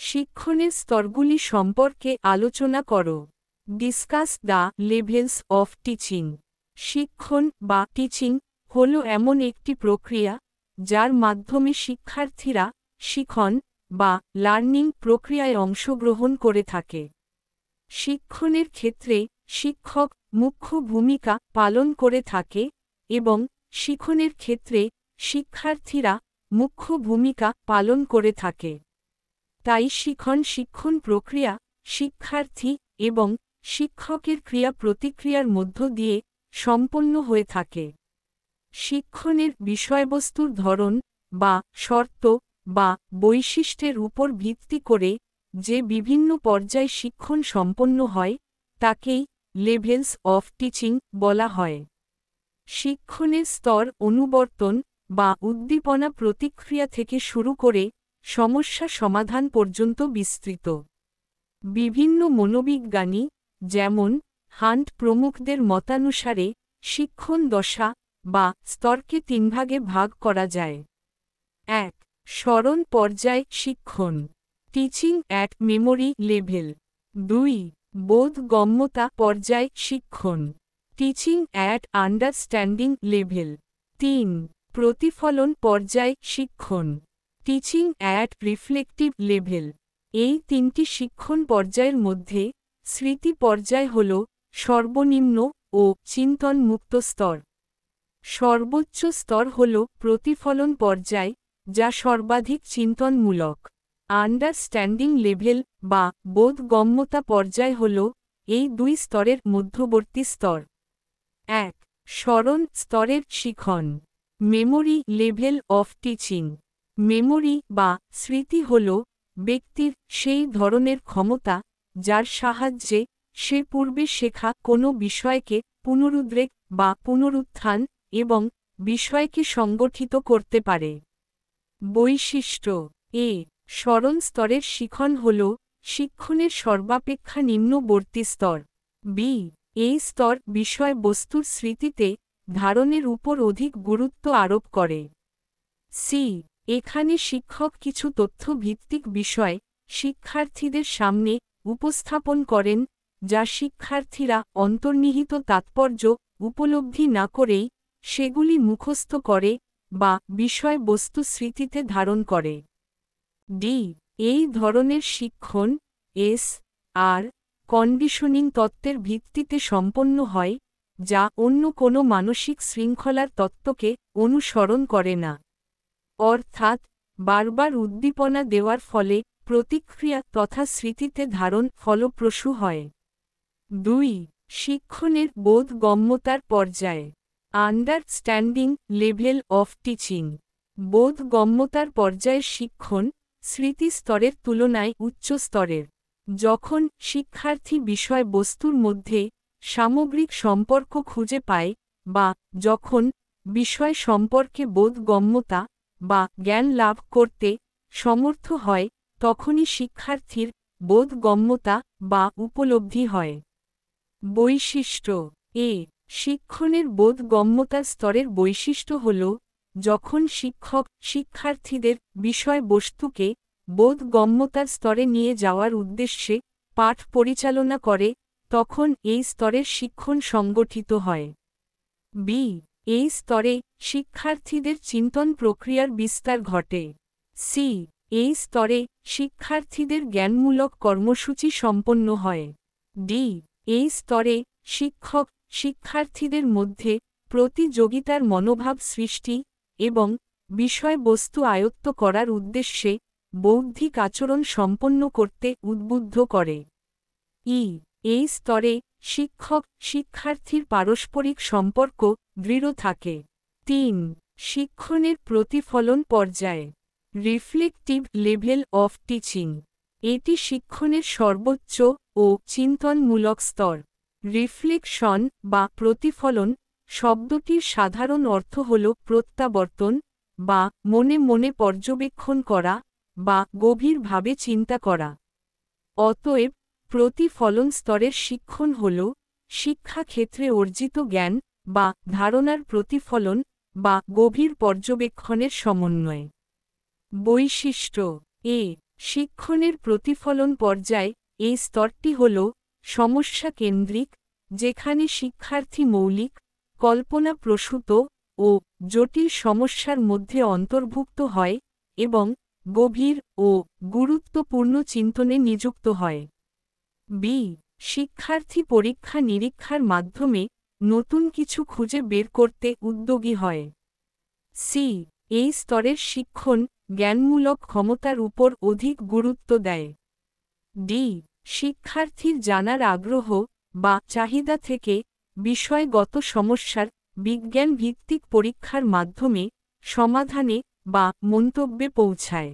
শিক্ষণের স্তরগুলি সম্পর্কে আলোচনা করো। Discuss the levels of teaching. শিক্ষণ বা টিচিং হল এমন একটি প্রক্রিয়া যার মাধ্যমে শিক্ষার্থীরা শিখন বা লার্নিং প্রক্রিয়ায় অংশগ্রহণ করে থাকে। শিক্ষণের ক্ষেত্রে শিক্ষক মুখ্য ভূমিকা পালন করে থাকে এবং শিখনের ক্ষেত্রে শিক্ষার্থীরা মুখ্য ভূমিকা পালন করে থাকে। তাই শিক্ষণ প্রক্রিয়া শিক্ষার্থী এবং শিক্ষকের ক্রিয়া প্রতিক্রিয়ার মধ্য দিয়ে সম্পন্ন হয়ে থাকে। শিক্ষণের বিষয়বস্তুর ধরন বা শর্ত বা বৈশিষ্ট্যের উপর ভিত্তি করে যে বিভিন্ন পর্যায়ে শিক্ষণ সম্পন্ন হয় তাকেই লেভেলস অফ টিচিং বলা হয়। শিক্ষণের স্তর অনুবর্তন বা উদ্দীপনা প্রতিক্রিয়া থেকে শুরু করে সমস্যা সমাধান পর্যন্ত বিস্তৃত। বিভিন্ন মনোবিজ্ঞানী যেমন হান্ট প্রমুখদের মতানুসারে শিক্ষণ দশা বা স্তরকে তিন ভাগে ভাগ করা যায়। ১. স্মরণ পর্যায় শিক্ষণ, টিচিং অ্যাট মেমোরি লেভেল। ২. বোধগম্যতা পর্যায় শিক্ষণ, টিচিং অ্যাট আন্ডারস্ট্যান্ডিং লেভেল। ৩. প্রতিফলন পর্যায় শিক্ষণ, টিচিং অ্যাট রিফ্লেক্টিভ লেভেল। এই তিনটি শিক্ষণ পর্যায়ের মধ্যে স্মৃতি পর্যায় হল সর্বনিম্ন ও চিন্তন মুক্ত স্তর। সর্বোচ্চ স্তর হল প্রতিফলন পর্যায়, যা সর্বাধিক চিন্তনমূলক। আন্ডারস্ট্যান্ডিং লেভেল বা বোধগম্যতা পর্যায় হল এই দুই স্তরের মধ্যবর্তী স্তর। ১. স্মরণ স্তরের শিখন, memory level of teaching. Memory বা স্মৃতি হল ব্যক্তির সেই ধরনের ক্ষমতা যার সাহায্যে সে পূর্বে শেখা কোনো বিষয়কে পুনরুদ্রেক বা পুনরুত্থান এবং বিষয়কে সংগঠিত করতে পারে। বৈশিষ্ট্য। এ. স্মরণ স্তরের শিখন হল শিক্ষণের সর্বাপেক্ষা নিম্নবর্তী স্তর। বি. এই স্তর বিষয়বস্তুর স্মৃতিতে ধারণের উপর অধিক গুরুত্ব আরোপ করে। সি. এখানে শিক্ষক কিছু তথ্যভিত্তিক বিষয় শিক্ষার্থীদের সামনে উপস্থাপন করেন যা শিক্ষার্থীরা অন্তর্নিহিত তাৎপর্য উপলব্ধি না করেই সেগুলি মুখস্থ করে বা বিষয়বস্তু স্মৃতিতে ধারণ করে। ডি. এই ধরনের শিক্ষণ আর কন্ডিশনিং তত্ত্বের ভিত্তিতে সম্পন্ন হয়, যা অন্য কোনো মানসিক শৃঙ্খলার তত্ত্বকে অনুসরণ করে না। অর্থাৎ বারবার উদ্দীপনা দেওয়ার ফলে প্রতিক্রিয়া তথা স্মৃতিতে ধারণ ফলপ্রসূ হয়। ২. শিক্ষণের বোধগম্যতার পর্যায়, আন্ডারস্ট্যান্ডিং লেভেল অফ টিচিং। বোধগম্যতার পর্যায়ের শিক্ষণ স্মৃতি স্তরের তুলনায় উচ্চ স্তরের। যখন শিক্ষার্থী বিষয়বস্তুর মধ্যে সামগ্রিক সম্পর্ক খুঁজে পায় বা যখন বিষয় সম্পর্কে বোধগম্যতা বা জ্ঞান লাভ করতে সমর্থ হয় তখনই শিক্ষার্থীর বোধগম্যতা বা উপলব্ধি হয়। বৈশিষ্ট্য। এ. শিক্ষণের বোধগম্যতার স্তরের বৈশিষ্ট্য হল যখন শিক্ষক শিক্ষার্থীদের বিষয়বস্তুকে বোধগম্যতার স্তরে নিয়ে যাওয়ার উদ্দেশ্যে পাঠ পরিচালনা করে তখন এই স্তরের শিক্ষণ সংগঠিত হয়। বি. এই স্তরে শিক্ষার্থীদের চিন্তন প্রক্রিয়ার বিস্তার ঘটে। সি. এই স্তরে শিক্ষার্থীদের জ্ঞানমূলক কর্মসূচি সম্পন্ন হয়। ডি. এই স্তরে শিক্ষক শিক্ষার্থীদের মধ্যে প্রতিযোগিতার মনোভাব সৃষ্টি এবং বিষয়বস্তু আয়ত্ত করার উদ্দেশ্যে বৌদ্ধিক আচরণ সম্পন্ন করতে উদ্বুদ্ধ করে। ই. এই স্তরে শিক্ষক শিক্ষার্থীর পারস্পরিক সম্পর্ক দৃঢ় থাকে। ৩. শিক্ষণের প্রতিফলন পর্যায়, রিফ্লেক্টিভ লেভেল অফ টিচিং। এটি শিক্ষণের সর্বোচ্চ ও চিন্তনমূলক স্তর। রিফ্লেকশন বা প্রতিফলন শব্দটির সাধারণ অর্থ হল প্রত্যাবর্তন বা মনে মনে পর্যবেক্ষণ করা বা গভীরভাবে চিন্তা করা। অতএব প্রতিফলন স্তরের শিক্ষণ হল শিক্ষাক্ষেত্রে অর্জিত জ্ঞান বা ধারণার প্রতিফলন বা গভীর পর্যবেক্ষণের সমন্বয়। বৈশিষ্ট্য। এ. শিক্ষণের প্রতিফলন পর্যায় এই স্তরটি হল সমস্যা কেন্দ্রিক, যেখানে শিক্ষার্থী মৌলিক, কল্পনাপ্রসূত ও জটিল সমস্যার মধ্যে অন্তর্ভুক্ত হয় এবং গভীর ও গুরুত্বপূর্ণ চিন্তনে নিযুক্ত হয়। বি শিক্ষার্থী পরীক্ষা নিরীক্ষার মাধ্যমে নতুন কিছু খুঁজে বের করতে উদ্যোগী হয়। সি এই স্তরের শিক্ষণ জ্ঞানমূলক ক্ষমতার উপর অধিক গুরুত্ব দেয়। ডি শিক্ষার্থীর জানার আগ্রহ বা চাহিদা থেকে বিষয়গত সমস্যার বিজ্ঞান ভিত্তিক পরীক্ষার মাধ্যমে সমাধানে বা মন্তব্যে পৌঁছায়।